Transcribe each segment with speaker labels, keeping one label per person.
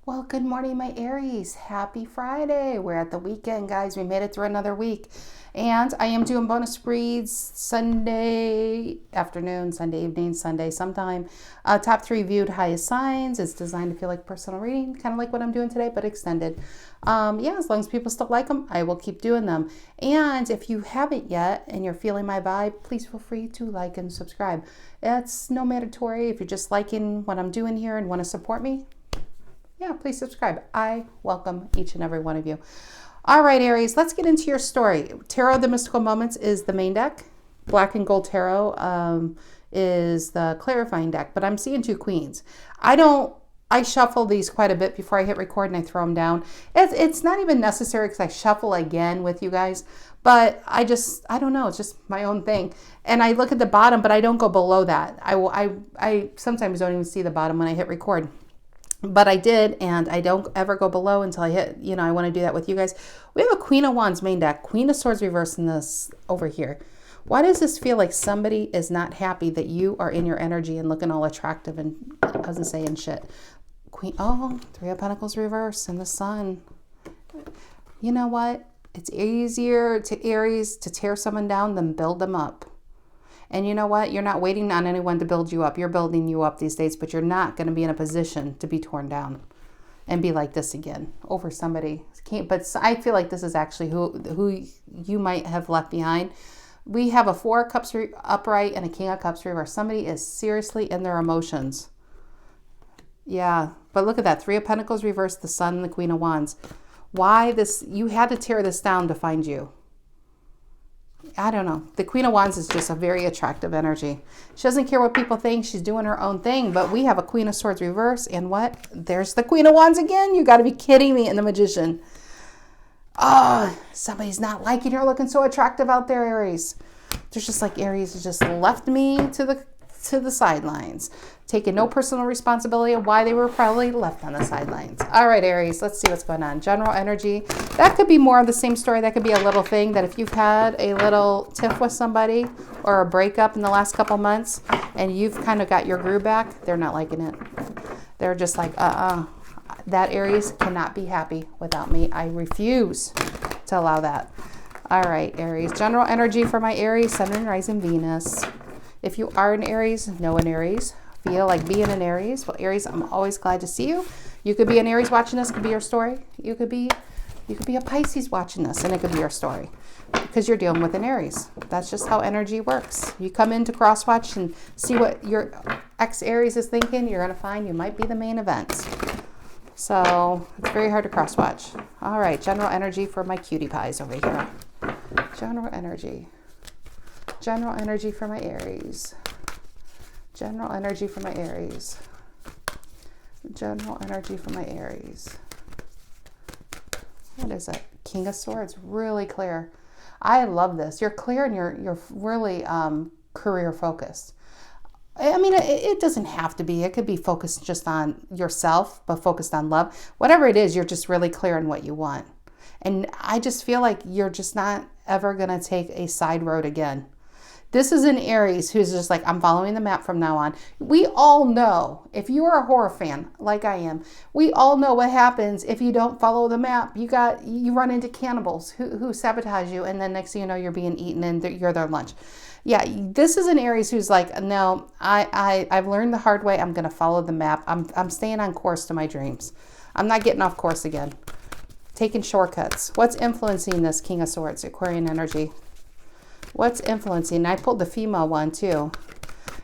Speaker 1: Well, good morning, my Aries. Happy Friday. We're at the weekend, guys. We made it through another week. And I am doing bonus reads Sunday afternoon, Sunday evening, Sunday sometime. Top 3 viewed highest signs. It's designed to feel like personal reading, kind of like what I'm doing today, but extended. Yeah, as long as people still like them, I will keep doing them. And if you haven't yet and you're feeling my vibe, please feel free to like and subscribe. It's no mandatory. If you're just liking what I'm doing here and want to support me, yeah, please subscribe. I welcome each and every one of you. All right, Aries, let's get into your story. Tarot of the Mystical Moments is the main deck. Black and Gold Tarot is the clarifying deck, but I'm seeing 2 queens. I shuffle these quite a bit before I hit record and I throw them down. It's not even necessary because I shuffle again with you guys, but I don't know, it's just my own thing. And I look at the bottom, but I don't go below that. I sometimes don't even see the bottom when I hit record. But I did, and I don't ever go below until I hit, I want to do that with you guys. We have a Queen of Wands main deck, Queen of Swords reverse in this over here. Why does this feel like somebody is not happy that you are in your energy and looking all attractive and, I wasn't saying shit. Queen, oh, 3 of Pentacles reverse in the sun. You know what? It's easier to Aries to tear someone down than build them up. And you know what? You're not waiting on anyone to build you up. You're building you up these days, but you're not going to be in a position to be torn down and be like this again over somebody. But I feel like this is actually who you might have left behind. We have a 4 of Cups upright and a King of Cups reverse. Somebody is seriously in their emotions. Yeah, but look at that. 3 of Pentacles reverse, the Sun and the Queen of Wands. Why this? You had to tear this down to find you. I don't know. The Queen of Wands is just a very attractive energy. She doesn't care what people think. She's doing her own thing. But we have a Queen of Swords reverse. And what? There's the Queen of Wands again. You got to be kidding me. And the Magician. Oh, somebody's not liking her looking so attractive out there, Aries. There's just like Aries has just left me to the sidelines, taking no personal responsibility of why they were probably left on the sidelines. All right, Aries, let's see what's going on. General energy. That could be more of the same story. That could be a little thing that if you've had a little tiff with somebody or a breakup in the last couple months and you've kind of got your groove back, they're not liking it. They're just like, that Aries cannot be happy without me. I refuse to allow that. All right, Aries. General energy for my Aries, Sun and Rising Venus. If you are an Aries, know an Aries, feel like being an Aries. Well, Aries, I'm always glad to see you. You could be an Aries watching this, could be your story. You could be a Pisces watching this, and it could be your story because you're dealing with an Aries. That's just how energy works. You come in to cross-watch and see what your ex-Aries is thinking, you're going to find you might be the main event. So it's very hard to cross-watch. All right, general energy for my cutie pies over here. General energy. General energy for my Aries. General energy for my Aries. General energy for my Aries. What is it? King of Swords. Really clear. I love this. You're clear and you're really career focused. I mean, it doesn't have to be. It could be focused just on yourself, but focused on love. Whatever it is, you're just really clear on what you want. And I just feel like you're just not ever going to take a side road again. This is an Aries who's just like, I'm following the map from now on. We all know, if you are a horror fan like I am, we all know what happens if you don't follow the map. You run into cannibals who sabotage you, and then next thing you know, you're being eaten and you're their lunch. Yeah, this is an Aries who's like, no, I've learned the hard way. I'm going to follow the map. I'm staying on course to my dreams. I'm not getting off course again. Taking shortcuts. What's influencing this King of Swords, Aquarian energy? What's influencing? I pulled the female one too.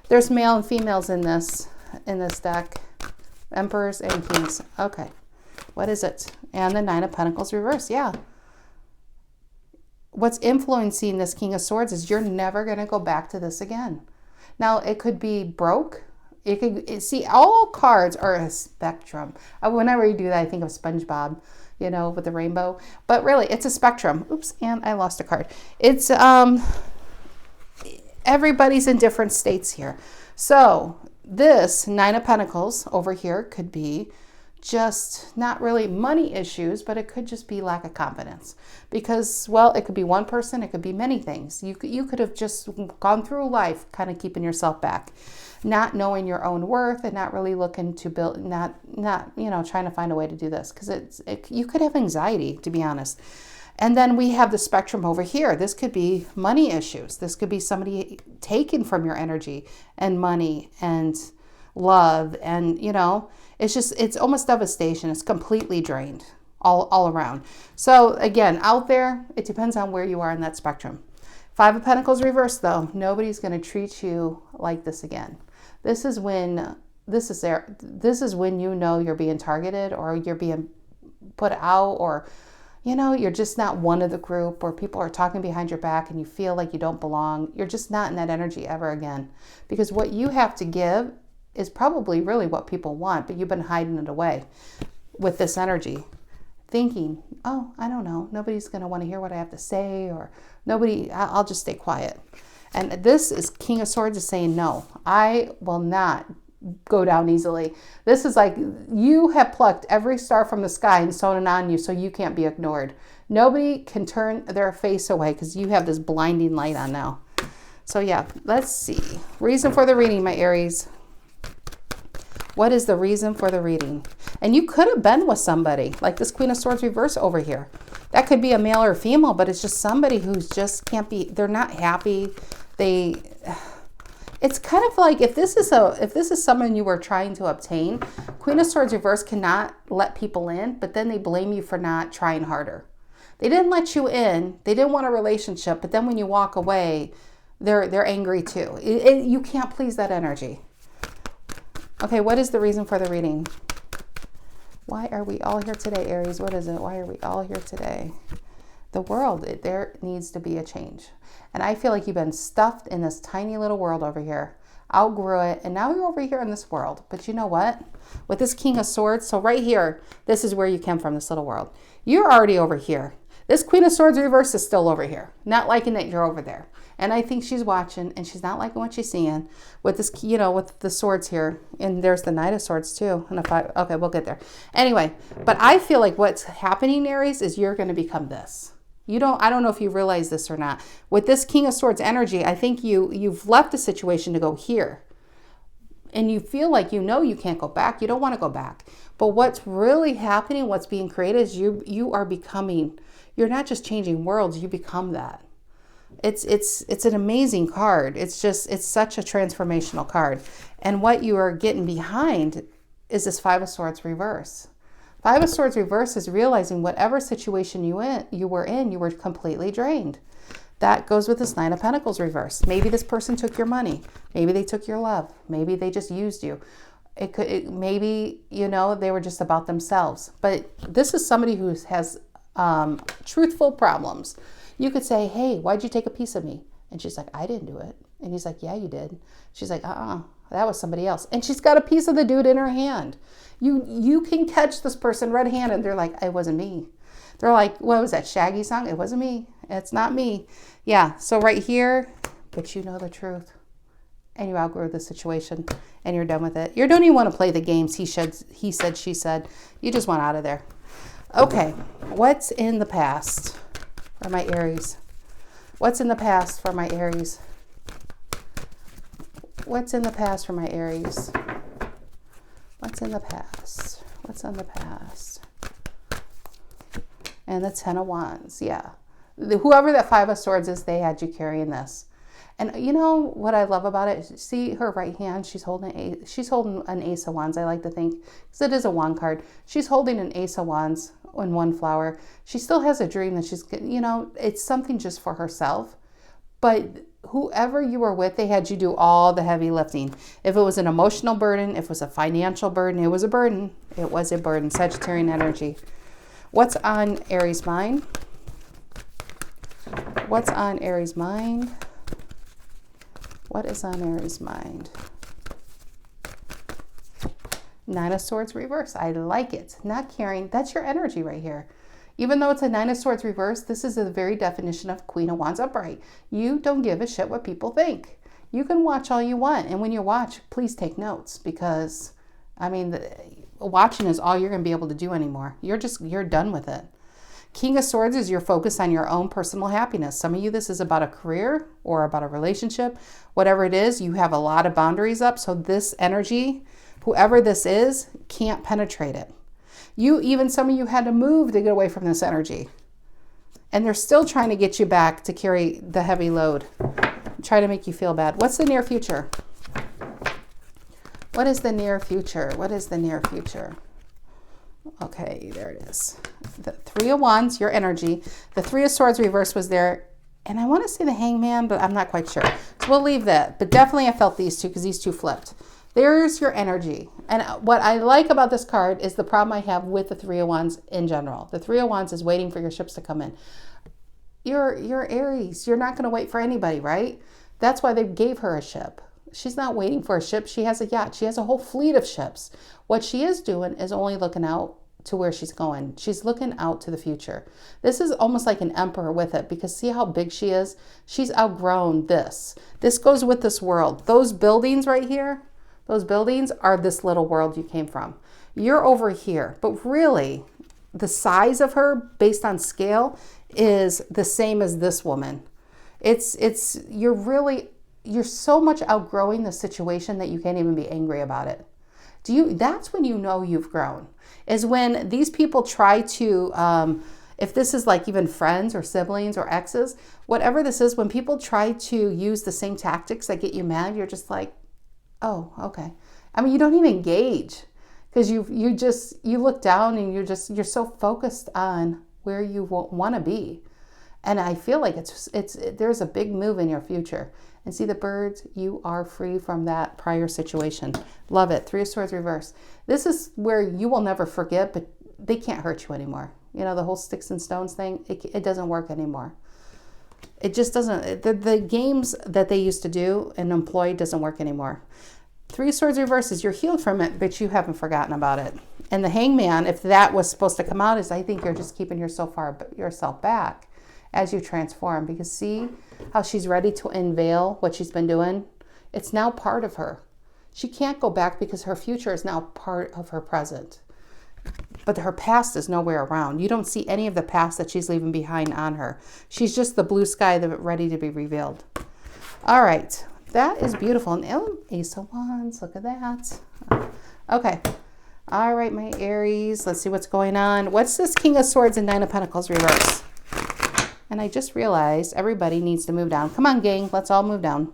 Speaker 1: There's male and females in this deck. Emperors and kings. Okay. What is it? And the 9 of Pentacles reverse. Yeah. What's influencing this King of Swords is you're never going to go back to this again. Now, it could be broke. See, all cards are a spectrum. Whenever you do that, I think of SpongeBob, with the rainbow. But really, it's a spectrum. Oops, and I lost a card. It's everybody's in different states here. So this 9 of Pentacles over here could be just not really money issues, but it could just be lack of confidence. Because, well, it could be one person, it could be many things. You could have just gone through life kind of keeping yourself back, not knowing your own worth and not really looking to build, not trying to find a way to do this. Because you could have anxiety, to be honest. And then we have the spectrum over here. This could be money issues. This could be somebody taken from your energy and money and love. And, it's almost devastation. It's completely drained all around. So again, out there, it depends on where you are in that spectrum. 5 of Pentacles reversed, though. Nobody's going to treat you like this again. This is when you're being targeted, or you're being put out, or you're just not one of the group, or people are talking behind your back and you feel like you don't belong. You're just not in that energy ever again. Because what you have to give is probably really what people want, but you've been hiding it away with this energy. Thinking, oh, I don't know, nobody's going to want to hear what I have to say, or I'll just stay quiet. And this is King of Swords is saying, no, I will not go down easily. This is like you have plucked every star from the sky and sewn it on you, so you can't be ignored. Nobody can turn their face away because you have this blinding light on now. So yeah, let's see. Reason for the reading, my Aries. What is the reason for the reading? And you could have been with somebody like this Queen of Swords reverse over here. That could be a male or a female, but it's just somebody who's just can't be, they're not happy. It's kind of like if this is someone you were trying to obtain, Queen of Swords reverse cannot let people in, but then they blame you for not trying harder. They didn't let you in. They didn't want a relationship, but then when you walk away, they're angry too. You can't please that energy. Okay, what is the reason for the reading? Why are we all here today, Aries? What is it? Why are we all here today? The world, there needs to be a change. And I feel like you've been stuffed in this tiny little world over here. Outgrew it, and now you're over here in this world. But you know what? With this King of Swords, so right here, this is where you came from, this little world. You're already over here. This Queen of Swords reverse is still over here. Not liking that you're over there. And I think she's watching, and she's not liking what she's seeing with this, with the swords here. And there's the Knight of Swords too. And okay, we'll get there. Anyway, but I feel like what's happening, Aries, is you're going to become this. I don't know if you realize this or not. With this King of Swords energy, I think you've left the situation to go here. And you feel like you can't go back. You don't want to go back. But what's really happening, what's being created is you are becoming, you're not just changing worlds, you become that. It's an amazing card. It's such a transformational card. And what you are getting behind is this 5 of Swords reverse. 5 of Swords reverse is realizing whatever situation you were in, you were completely drained. That goes with this 9 of Pentacles reverse. Maybe this person took your money. Maybe they took your love. Maybe they just used you. Maybe they were just about themselves. But this is somebody who has truthful problems. You could say, hey, why'd you take a piece of me? And she's like, I didn't do it. And he's like, yeah, you did. She's like, that was somebody else. And she's got a piece of the dude in her hand. You can catch this person red-handed. And they're like, it wasn't me. They're like, what was that Shaggy song? It wasn't me. It's not me. Yeah, so right here, but you know the truth. And you outgrew the situation. And you're done with it. You don't even want to play the games. He said, she said. You just want out of there. Okay, what's in the past for my Aries? What's in the past for my Aries? What's in the past for my Aries? What's in the past? What's in the past? And the 10 of Wands, yeah. Whoever that 5 of Swords is, they had you carrying this. And you know what I love about it? See her right hand, she's holding an Ace of Wands, I like to think, because it is a wand card. She's holding an Ace of Wands and one flower. She still has a dream that she's, it's something just for herself. But whoever you were with, they had you do all the heavy lifting. If it was an emotional burden, if it was a financial burden, it was a burden. It was a burden. Sagittarian energy. What's on Aries' mind? What's on Aries' mind? What is on Aries' mind? 9 of Swords reverse. I like it. Not caring. That's your energy right here. Even though it's a 9 of Swords reverse, this is the very definition of Queen of Wands upright. You don't give a shit what people think. You can watch all you want. And when you watch, please take notes because, watching is all you're going to be able to do anymore. You're done with it. King of Swords is your focus on your own personal happiness. Some of you, this is about a career or about a relationship. Whatever it is, you have a lot of boundaries up. So this energy, whoever this is, can't penetrate it. Some of you had to move to get away from this energy. And they're still trying to get you back to carry the heavy load. Try to make you feel bad. What's the near future? What is the near future? What is the near future? Okay, there it is. The Three of Wands, your energy. The Three of Swords reverse was there. And I want to say the Hangman, but I'm not quite sure. So we'll leave that. But definitely I felt these two because these two flipped. There's your energy. And what I like about this card is the problem I have with the Three of Wands in general. The Three of Wands is waiting for your ships to come in. You're Aries. You're not going to wait for anybody, right? That's why they gave her a ship. She's not waiting for a ship. She has a yacht. She has a whole fleet of ships. What she is doing is only looking out to where she's going. She's looking out to the future. This is almost like an emperor with it because see how big she is? She's outgrown this. This goes with this world. Those buildings right here, those buildings are this little world you came from. You're over here, but really the size of her based on scale is the same as this woman. You're so much outgrowing the situation that you can't even be angry about it. That's when you know you've grown, is when these people try to, if this is like even friends or siblings or exes, whatever this is, when people try to use the same tactics that get you mad, you're just like, oh, okay. I mean, you don't even engage because you look down and you're so focused on where you want to be. And I feel like there's a big move in your future. And see the birds, you are free from that prior situation. Love it. Three of Swords reverse. This is where you will never forget, but they can't hurt you anymore. You know, the whole sticks and stones thing, it doesn't work anymore. It just doesn't. The games that they used to do and employ doesn't work anymore. Three of Swords reverse is you're healed from it, but you haven't forgotten about it. And the Hangman, if that was supposed to come out, is I think you're just keeping yourself back as you transform. Because see how she's ready to unveil what she's been doing? It's now part of her. She can't go back because her future is now part of her present. But her past is nowhere around. You don't see any of the past that she's leaving behind on her. She's just the blue sky that ready to be revealed. All right. That is beautiful. And Ace of Wands. Look at that. Okay. All right, my Aries. Let's see what's going on. What's this King of Swords and Nine of Pentacles reverse? And I just realized everybody needs to move down. Come on, gang. Let's all move down.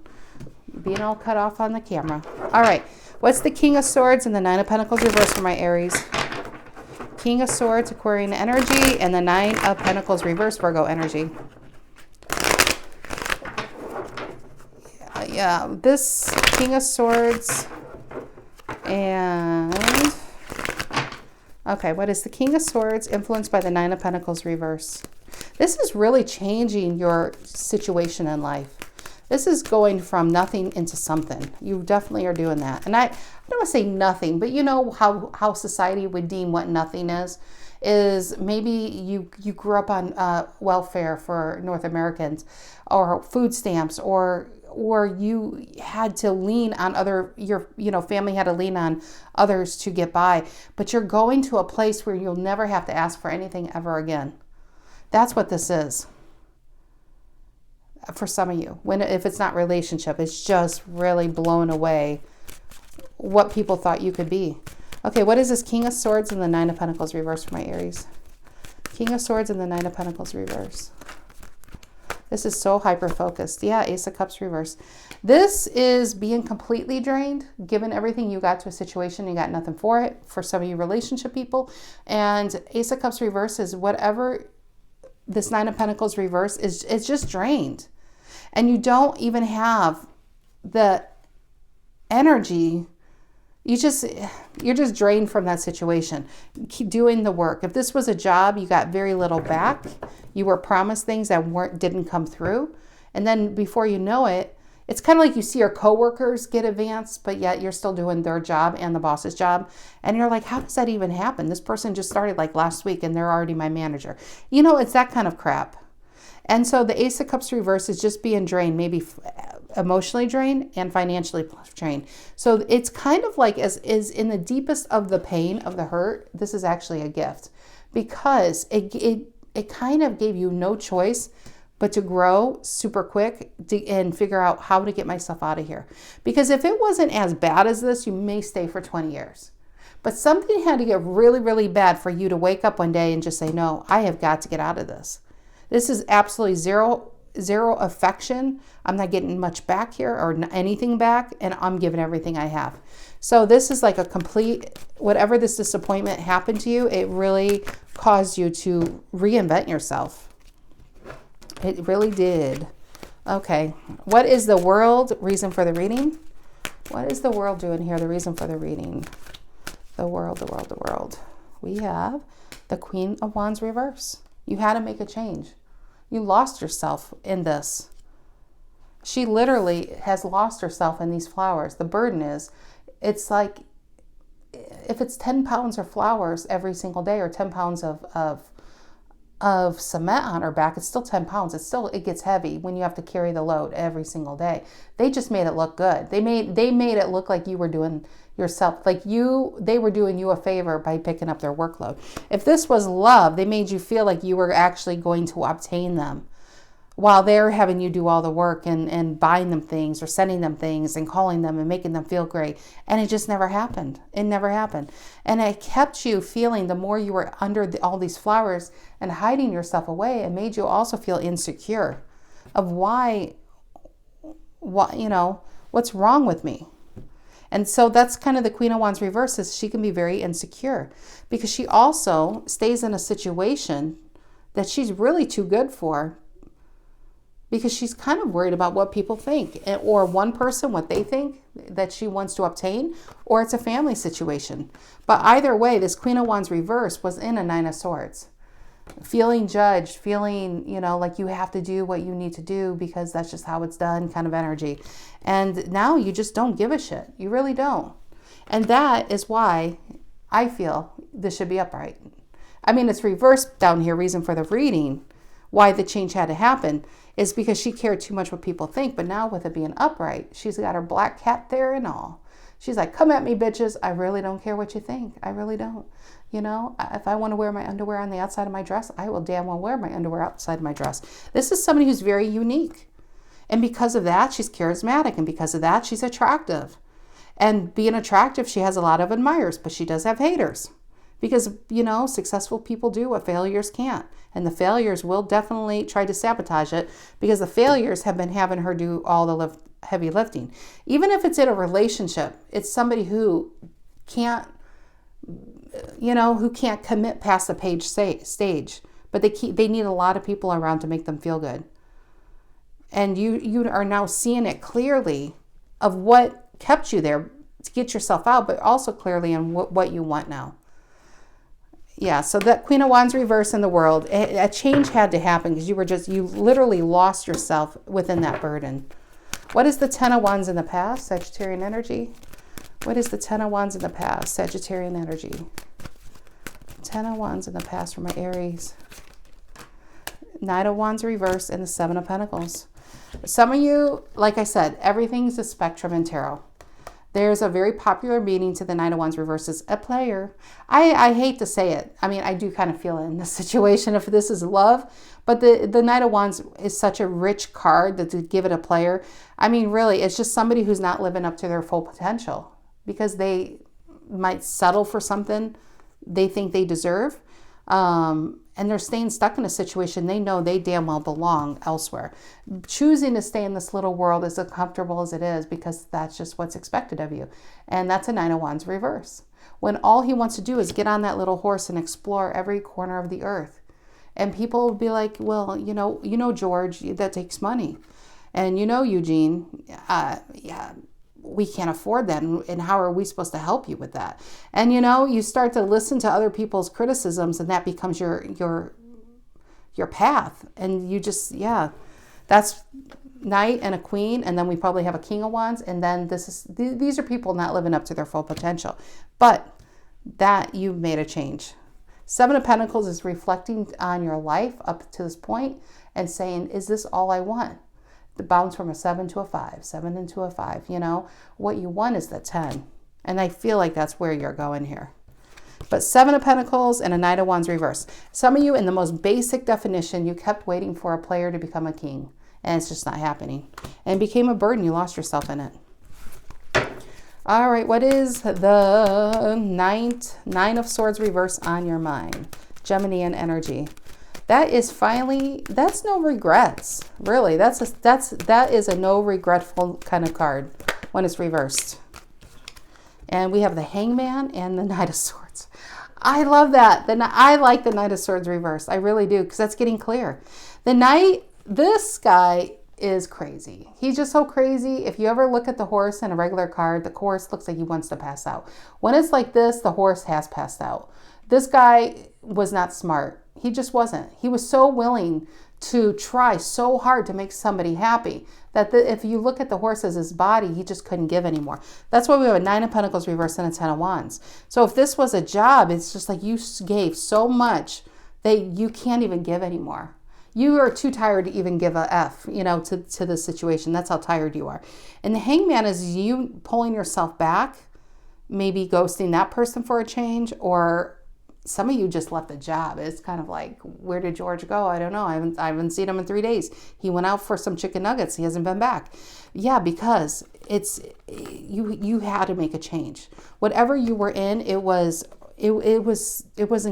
Speaker 1: Being all cut off on the camera. All right. What's the King of Swords and the Nine of Pentacles reverse for my Aries? King of Swords, Aquarian energy, and the Nine of Pentacles reverse, Virgo energy. Yeah, this King of Swords and... Okay, what is the King of Swords influenced by the Nine of Pentacles reverse? This is really changing your situation in life. This is going from nothing into something. You definitely are doing that. And I don't want to say nothing, but you know how society would deem what nothing is maybe you grew up on welfare for North Americans or food stamps or you had to lean on your family had to lean on others to get by. But you're going to a place where you'll never have to ask for anything ever again. That's what this is. For some of you, if it's not relationship, it's just really blown away what people thought you could be. Okay, what is this King of Swords and the Nine of Pentacles reverse for my Aries? King of Swords and the Nine of Pentacles reverse. This is so hyper-focused. Yeah, Ace of Cups reverse. This is being completely drained, given everything you got to a situation, you got nothing for it, for some of you relationship people. And Ace of Cups reverse is whatever this Nine of Pentacles reverse is, it's just drained. And you don't even have the energy. You're just drained from that situation. Keep doing the work. If this was a job, you got very little back. You were promised things that didn't come through. And then before you know it, it's kind of like you see your coworkers get advanced, but yet you're still doing their job and the boss's job. And you're like, how does that even happen? This person just started like last week and they're already my manager. You know, it's that kind of crap. And so the Ace of Cups reverse is just being drained, maybe emotionally drained and financially drained. So it's kind of like as is in the deepest of the pain of the hurt, this is actually a gift, because it kind of gave you no choice but to grow super quick and figure out how to get myself out of here. Because if it wasn't as bad as this, you may stay for 20 years. But something had to get really, really bad for you to wake up one day and just say, no, I have got to get out of this. This is absolutely zero affection. I'm not getting much back here or anything back, and I'm giving everything I have. So this is like a complete, whatever this disappointment happened to you, it really caused you to reinvent yourself. It really did. Okay. What is the world reason for the reading? What is the world doing here? The reason for the reading. The world. We have the Queen of Wands reverse. You had to make a change. You lost yourself in this. She literally has lost herself in these flowers. The burden is, it's like, if it's 10 pounds of flowers every single day, or 10 pounds of cement on her back, it's still 10 pounds. It gets heavy when you have to carry the load every single day. They just made it look good. They made it look like you were doing yourself, they were doing you a favor by picking up their workload. If this was love, they made you feel like you were actually going to obtain them while they're having you do all the work and buying them things or sending them things and calling them and making them feel great. And it just never happened. It never happened. And it kept you feeling, the more you were under all these flowers and hiding yourself away, it made you also feel insecure of why, what's wrong with me? And so that's kind of the Queen of Wands reverse, is she can be very insecure because she also stays in a situation that she's really too good for, because she's kind of worried about what people think, or one person, what they think that she wants to obtain, or it's a family situation. But either way, this Queen of Wands reverse was in a Nine of Swords. Feeling judged, feeling, like you have to do what you need to do because that's just how it's done kind of energy. And now you just don't give a shit. You really don't. And that is why I feel this should be upright. I mean, it's reversed down here. Reason for the reading, why the change had to happen, is because she cared too much what people think. But now with it being upright, she's got her black cat there and all. She's like, come at me, bitches. I really don't care what you think. I really don't. If I want to wear my underwear on the outside of my dress, I will damn well wear my underwear outside of my dress. This is somebody who's very unique. And because of that, she's charismatic. And because of that, she's attractive. And being attractive, she has a lot of admirers, but she does have haters. Because, successful people do what failures can't. And the failures will definitely try to sabotage it, because the failures have been having her do all the heavy lifting. Even if it's in a relationship, it's somebody who can't commit past the page stage, but they need a lot of people around to make them feel good. And you are now seeing it clearly of what kept you there to get yourself out, but also clearly on what you want now. Yeah, so that Queen of Wands reverse in the world, a change had to happen because you literally lost yourself within that burden. What is the Ten of Wands in the past? Sagittarian energy. What is the Ten of Wands in the past? Sagittarian energy. Ten of Wands in the past for my Aries. Knight of Wands reverse and the Seven of Pentacles. Some of you, like I said, everything's a spectrum in tarot. There's a very popular meaning to the Knight of Wands reverse as a player. I hate to say it. I mean, I do kind of feel it in this situation if this is love. But the Knight of Wands is such a rich card that to give it a player, I mean, really, it's just somebody who's not living up to their full potential because they might settle for something they think they deserve. And they're staying stuck in a situation they know they damn well belong elsewhere. Choosing to stay in this little world as uncomfortable as it is because that's just what's expected of you. And that's a Nine of Wands reverse. When all he wants to do is get on that little horse and explore every corner of the earth. And people will be like, well, George, that takes money. And Eugene, yeah, we can't afford that, and how are we supposed to help you with that? And you start to listen to other people's criticisms, and that becomes your path. And you just, that's Knight and a Queen, and then we probably have a King of Wands, and then these are people not living up to their full potential. But that you've made a change. Seven of Pentacles is reflecting on your life up to this point and saying, is this all I want? bounce from a 7 to a 5, 7 into a 5, you know. What you want is the 10. And I feel like that's where you're going here. But 7 of Pentacles and a Knight of Wands reverse. Some of you, in the most basic definition, you kept waiting for a player to become a king. And it's just not happening. And it became a burden. You lost yourself in it. All right, what is the Nine of Swords reverse on your mind? Geminian energy. That is finally, that's no regrets. Really, that is a no regretful kind of card when it's reversed. And we have the Hangman and the Knight of Swords. I love that. I like the Knight of Swords reverse. I really do, because that's getting clear. The Knight, this guy is crazy. He's just so crazy. If you ever look at the horse in a regular card, the horse looks like he wants to pass out. When it's like this, the horse has passed out. This guy was not smart. He just wasn't. He was so willing to try so hard to make somebody happy that if you look at the horse as his body, he just couldn't give anymore. That's why we have a 9 of Pentacles reversed and a 10 of Wands. So if this was a job, it's just like you gave so much that you can't even give anymore. You are too tired to even give a F, you know, to the situation. That's how tired you are. And the Hangman is you pulling yourself back, maybe ghosting that person for a change, or some of you just left the job. It's kind of like, where did George go? I don't know. I haven't seen him in 3 days. He went out for some chicken nuggets. He hasn't been back. Yeah, because it's you had to make a change. Whatever you were in, it wasn't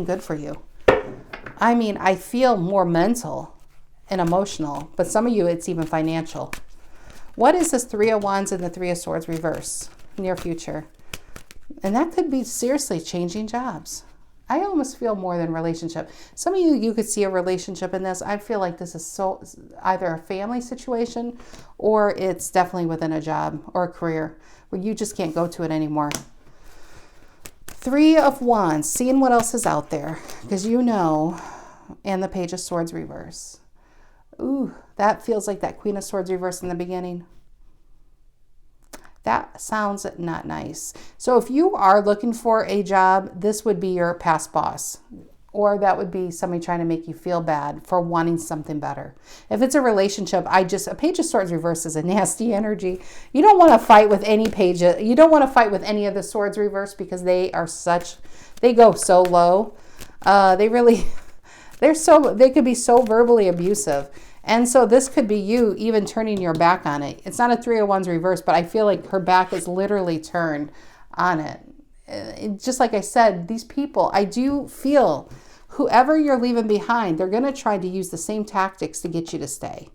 Speaker 1: good for you. I mean, I feel more mental and emotional, but some of you, it's even financial. What is this 3 of Wands and the 3 of Swords reverse? Near future. And that could be seriously changing jobs. I almost feel more than relationship. Some of you could see a relationship in this. I feel like this is so either a family situation or it's definitely within a job or a career where you just can't go to it anymore. 3 of Wands, seeing what else is out there, because you know, and the Page of Swords reverse. Ooh, that feels like that Queen of Swords reverse in the beginning. That sounds not nice. So if you are looking for a job, this would be your past boss, or that would be somebody trying to make you feel bad for wanting something better. If it's a relationship, a Page of Swords reverse is a nasty energy. You don't want to fight with any page. You don't want to fight with any of the swords reverse because they go so low. They could be so verbally abusive. And so this could be you even turning your back on it. It's not a 3 of Wands reverse, but I feel like her back is literally turned on it. Just like I said, these people, I do feel whoever you're leaving behind, they're going to try to use the same tactics to get you to stay.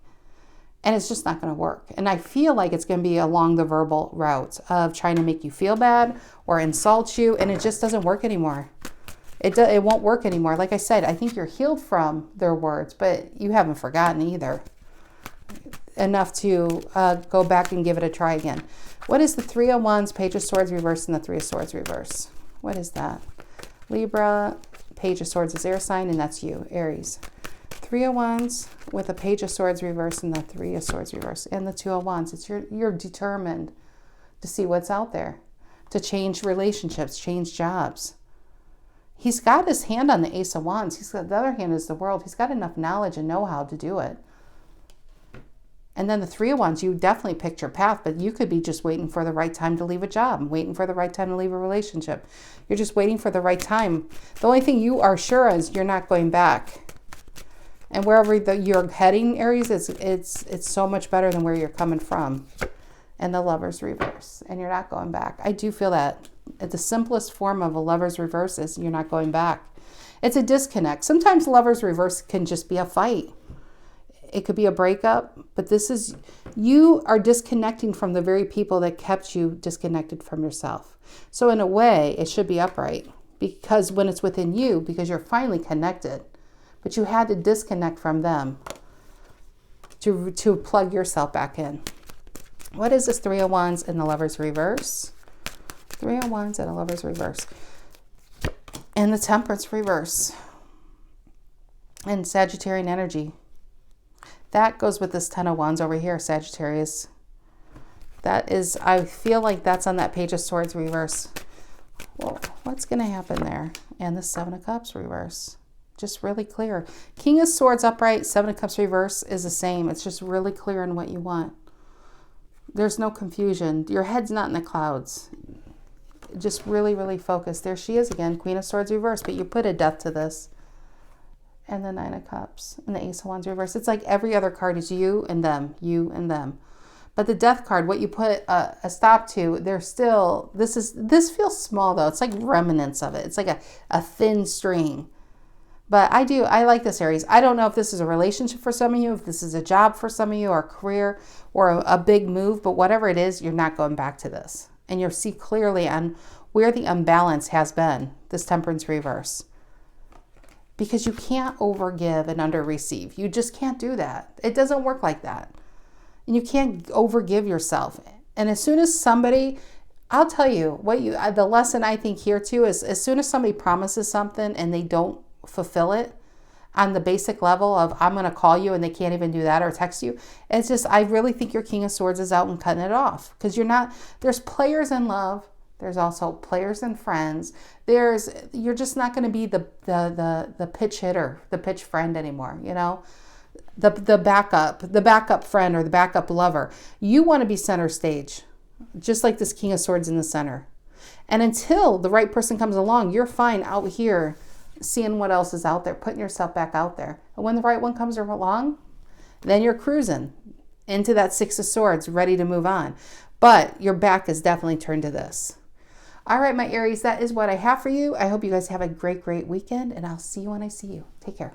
Speaker 1: And it's just not going to work. And I feel like it's going to be along the verbal route of trying to make you feel bad or insult you. And it just doesn't work anymore. It won't work anymore. Like I said, I think you're healed from their words, but you haven't forgotten either. Enough to go back and give it a try again. What is the 3 of Wands, Page of Swords reverse, and the 3 of Swords reverse? What is that? Libra, Page of Swords is air sign, and that's you, Aries. 3 of Wands with a Page of Swords reverse and the 3 of Swords reverse. And the 2 of Wands. It's you're determined to see what's out there, to change relationships, change jobs. He's got his hand on the Ace of Wands. The other hand is the World. He's got enough knowledge and know-how to do it. And then the 3 of Wands, you definitely picked your path, but you could be just waiting for the right time to leave a job, waiting for the right time to leave a relationship. You're just waiting for the right time. The only thing you are sure is you're not going back. And wherever you're heading, Aries, it's so much better than where you're coming from. And the Lover's reverse, and you're not going back. I do feel that. The simplest form of a Lover's reverse is you're not going back. It's a disconnect. Sometimes Lover's reverse can just be a fight. It could be a breakup, but you are disconnecting from the very people that kept you disconnected from yourself. So in a way, it should be upright, because when it's within you, because you're finally connected, but you had to disconnect from them to plug yourself back in. What is this 3 of Wands and the Lover's reverse? 3 of Wands and a Lover's reverse. And the Temperance reverse. And Sagittarian energy. That goes with this 10 of Wands over here, Sagittarius. That is, I feel like that's on that Page of Swords reverse. Well, what's going to happen there? And the 7 of Cups reverse. Just really clear. King of Swords upright, Seven of Cups reverse is the same. It's just really clear on what you want. There's no confusion. Your head's not in the clouds. Just really, really focused. There she is again, Queen of Swords reverse, but you put a death to this. And the Nine of Cups and the Ace of Wands reverse. It's like every other card is you and them, you and them. But the Death card, what you put a stop to, there's still, this feels small though. It's like remnants of it. It's like a thin string. But I like this, Aries. I don't know if this is a relationship for some of you, if this is a job for some of you, or a career, or a big move, but whatever it is, you're not going back to this. And you'll see clearly on where the imbalance has been, this Temperance reverse. Because you can't overgive and under-receive. You just can't do that. It doesn't work like that. And you can't overgive yourself. And as soon as somebody, I'll tell you, the lesson I think here too is as soon as somebody promises something and they don't fulfill it on the basic level of I'm going to call you and they can't even do that, or text you, it's just, I really think your King of Swords is out and cutting it off. Because there's players in love. There's also players and friends. You're just not going to be the pitch hitter, the pitch friend anymore, you know? The backup friend or the backup lover. You want to be center stage, just like this King of Swords in the center. And until the right person comes along, you're fine out here seeing what else is out there, putting yourself back out there. And when the right one comes along, then you're cruising into that Six of Swords, ready to move on. But your back is definitely turned to this. All right, my Aries, that is what I have for you. I hope you guys have a great, great weekend, and I'll see you when I see you. Take care.